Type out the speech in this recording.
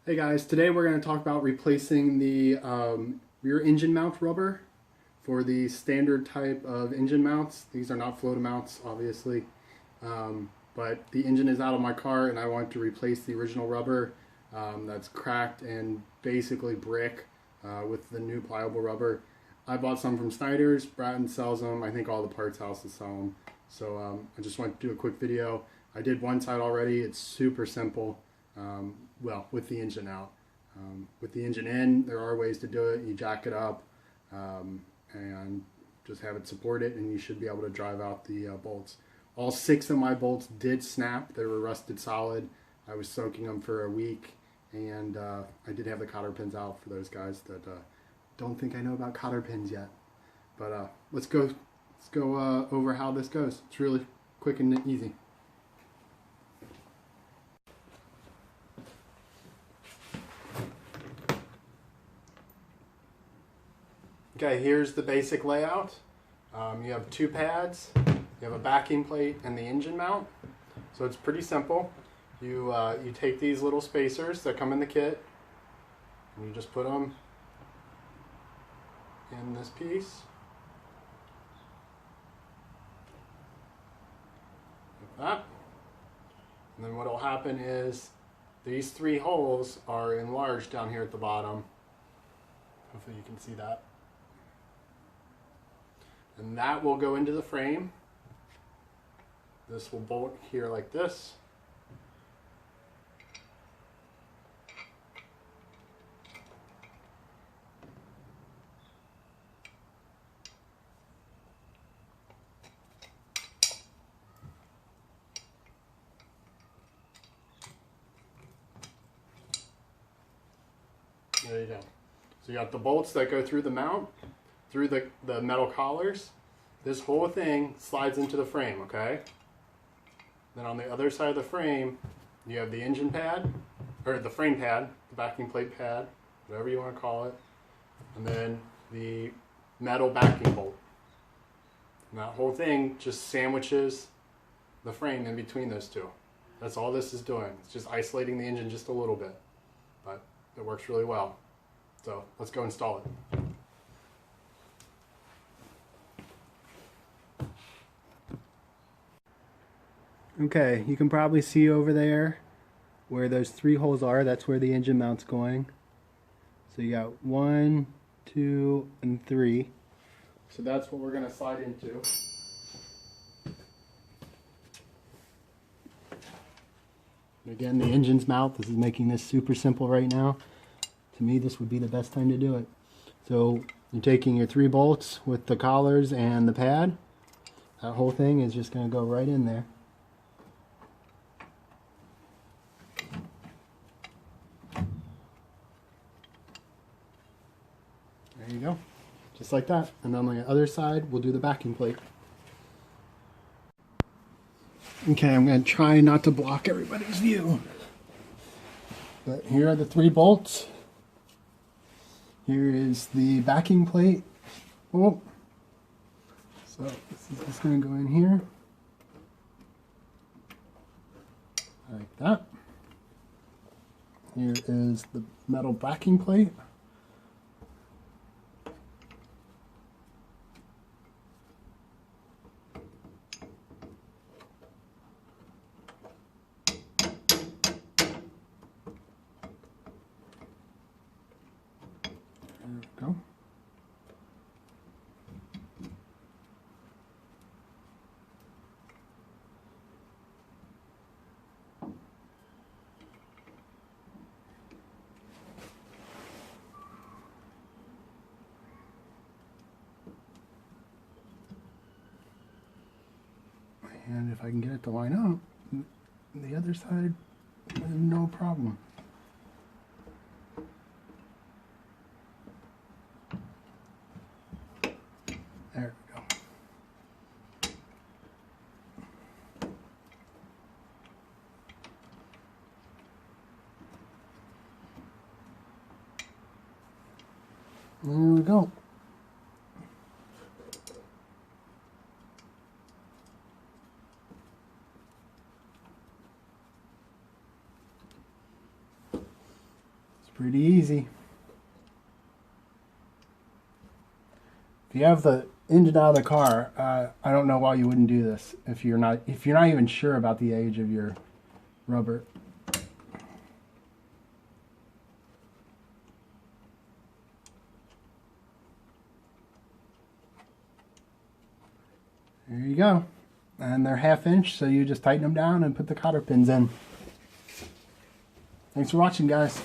Hey guys, today we're going to talk about replacing the rear engine mount rubber for the standard type of engine mounts. These are not float mounts, obviously, but the engine is out of my car and I want to replace the original rubber that's cracked and basically brick with the new pliable rubber. I bought some from Snyder's. Bratton sells them. I think all the parts houses sell them. So I just want to do a quick video. I did one side already. It's super simple. Well, with the engine out. With the engine in, there are ways to do it. You jack it up and just have it support it, and you should be able to drive out the bolts. All 6 of my bolts did snap. They were rusted solid. I was soaking them for a week, and I did have the cotter pins out for those guys that don't think I know about cotter pins yet. But let's go over how this goes. It's really quick and easy. Okay, here's the basic layout. You have 2 pads, you have a backing plate, and the engine mount. So it's pretty simple. You take these little spacers that come in the kit, and you just put them in this piece. Like that. And then what will happen is these 3 holes are enlarged down here at the bottom. Hopefully you can see that. And that will go into the frame. This will bolt here like this. There you go. So you got the bolts that go through the mount, through the metal collars. This whole thing slides into the frame, okay? Then on the other side of the frame, you have the engine pad, or the frame pad, the backing plate pad, whatever you want to call it, and then the metal backing bolt. And that whole thing just sandwiches the frame in between those 2. That's all this is doing. It's just isolating the engine just a little bit, but it works really well. So let's go install it. Okay, you can probably see over there where those 3 holes are. That's where the engine mount's going. So you got 1, 2, and 3. So that's what we're going to slide into. And again, the engine's mount. This is making this super simple right now. To me, this would be the best time to do it. So you're taking your 3 bolts with the collars and the pad. That whole thing is just going to go right in there. There you go, just like that. And then on the other side, we'll do the backing plate. Okay, I'm going to try not to block everybody's view. But here are the 3 bolts. Here is the backing plate. Oh, so this is just going to go in here, like that. Here is the metal backing plate. There we go. And if I can get it to line up, the other side, no problem. There we go. There we go. Pretty easy. If you have the engine out of the car, I don't know why you wouldn't do this if you're not even sure about the age of your rubber. There you go. And they're 1/2 inch, so you just tighten them down and put the cotter pins in. Thanks for watching, guys.